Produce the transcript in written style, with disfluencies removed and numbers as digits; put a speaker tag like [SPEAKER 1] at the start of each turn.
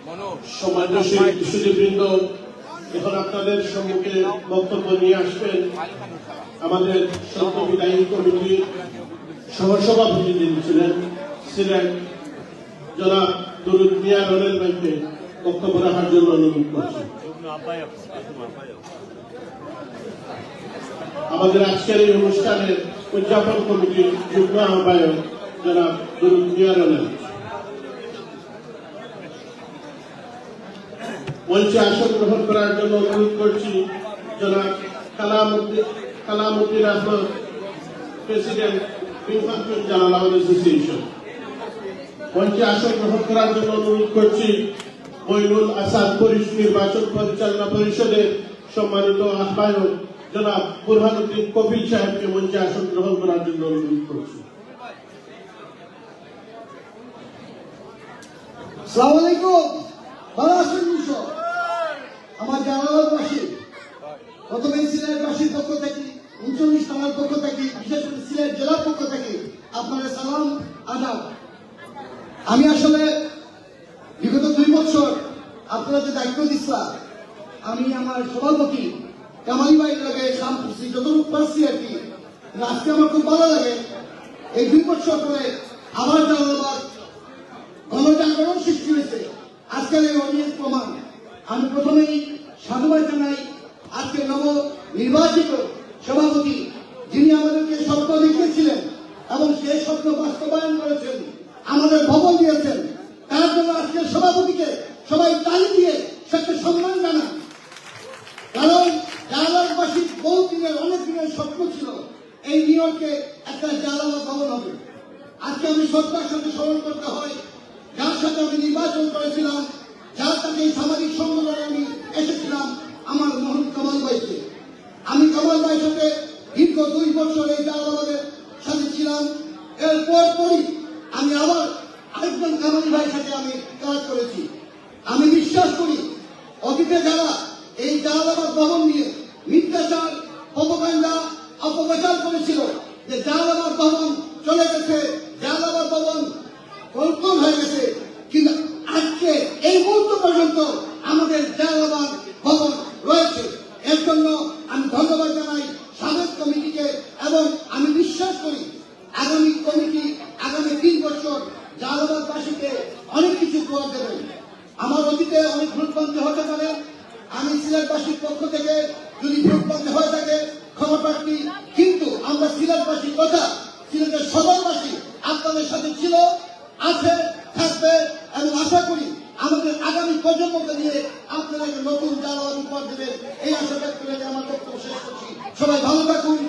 [SPEAKER 1] সম্মানিত সুধীবৃন্দ, এখন আপনাদের সম্মুখে বক্তব্য নিয়ে আসবেন আমাদের সন্ত বিদায়ী কমিটির সহসভাপতি যিনি ছিলেন জনাব দরুদ মিয়া রনেল ভাইকে বক্তব্য রাখার জন্য অনুরোধ করছি। আমাদের আজকের এই অনুষ্ঠানের উদযাপন কমিটির যুগ্ম আহ্বায়ক জনাব দরুদ মিয়া রনেল। মঞ্চে আসন গ্রহণ করার জন্য অনুরোধ করছি জনাব Kalamuddin Ahmad, president infantry Jalalabad association. মঞ্চে আসন গ্রহণ করার জন্য অনুরোধ করছি মইনুল আসাদ নির্বাচন পরিচালনা পরিষদের সম্মানিত আহ্বায়ক জনাব বুরহানুদ্দিন কপিল সাহেবকে মঞ্চে আসন গ্রহণ করার জন্য অনুরোধ করছি।
[SPEAKER 2] আসসালামু আলাইকুম। ভালো আছেন নিশ্চয়? আমার জালালাবাদবাসী, প্রথমে সিলেটবাসীর পক্ষ থেকে, ৩৯ থানার পক্ষ থেকে, বিশেষ করে সিলেট জেলার পক্ষ থেকে আপনাদের সালাম আদাব। আমি আসলে বিগত 2 বছর আপনারা যে দায়িত্ব দিচ্ছিলাম, আমি আমার সভাপতি কামালি ভাইয়ের লগে কাম করছি, যতটুকু পারছি আর কি। আজকে আমার খুব ভালো লাগে, এই 2 বছর পরে আবার জালালাবাদ গণজাগরণ সৃষ্টি হয়েছে। আজকের এই অডিয়েন্স প্রমাণ। আমি প্রথমেই সাধুবাদ জানাই আজকে নব নির্বাচিত সভাপতি, যিনি আমাদেরকে স্বপ্ন দেখিয়েছিলেন এবং সেই স্বপ্ন বাস্তবায়ন করেছেন, আমাদের ভবন দিয়েছেন। তার জন্য আজকের সভাপতিকে সবাই তালি দিয়ে সেটা সম্মান জানান। কারণ জালালাবাদবাসীর বহু দিনের, অনেক দিনের স্বপ্ন ছিল এই নিউ ইয়র্কে একটা জালালাবাদ ভবন হবে। আজকে আমি শ্রদ্ধার সাথে স্মরণ করতে হয় যার সাথে আমি নির্বাচন করেছিলাম, যার সাথে এই সামাজিক সংগঠনে আমি এসেছিলাম, আমার মোহন কামাল ভাইকে। আমি কামাল ভাইয়ের সাথে দীর্ঘ 2 বছর এই জালালাবাদের সাথে ছিলাম। এরপরই আমি আবার আরেকজন কামালি ভাইয়ের সাথে আমি কাজ করেছি। আমি বিশ্বাস করি অতীতে যারা এই জালালাবাদ ভবন নিয়ে মিথ্যাচার, প্রোপাগান্ডা, অপপ্রচার করেছিল যে জালালাবাদ ভবন চলে গেছে, জালালাবাদ ভবন কল্পন হয়ে গেছে, কিন্তু আজকে এই মুহূর্ত পর্যন্ত আমাদের জালালাবাদ ভবন রয়েছে। এর জন্য আমি ধন্যবাদ জানাই সাবেক কমিটিকে এবং আমি বিশ্বাস করি আগামী কমিটি আগামী 3 বছর জালালাবাদবাসীকে অনেক কিছু উপহার দেবেন। আমার অতীতে অনেক ভুলভ্রান্তি হতে পারে, আমি সিলেটবাসীর পক্ষ থেকে যদি ভুলভ্রান্তি হয়ে থাকে ক্ষমা প্রার্থী, কিন্তু আমরা সিলেটবাসীর কথা, সিলেটের সদরবাসী আপনাদের সাথে ছিল, আছে, থাকবে এবং আশা করি আমাদের আগামী প্রজন্মকে নিয়ে আপনারা নতুন জালালাবাদ উপহার দেবেন, এই আশা ব্যক্ত করে আমার বক্তব্য শেষ করছি। সবাই ভালো থাকুন,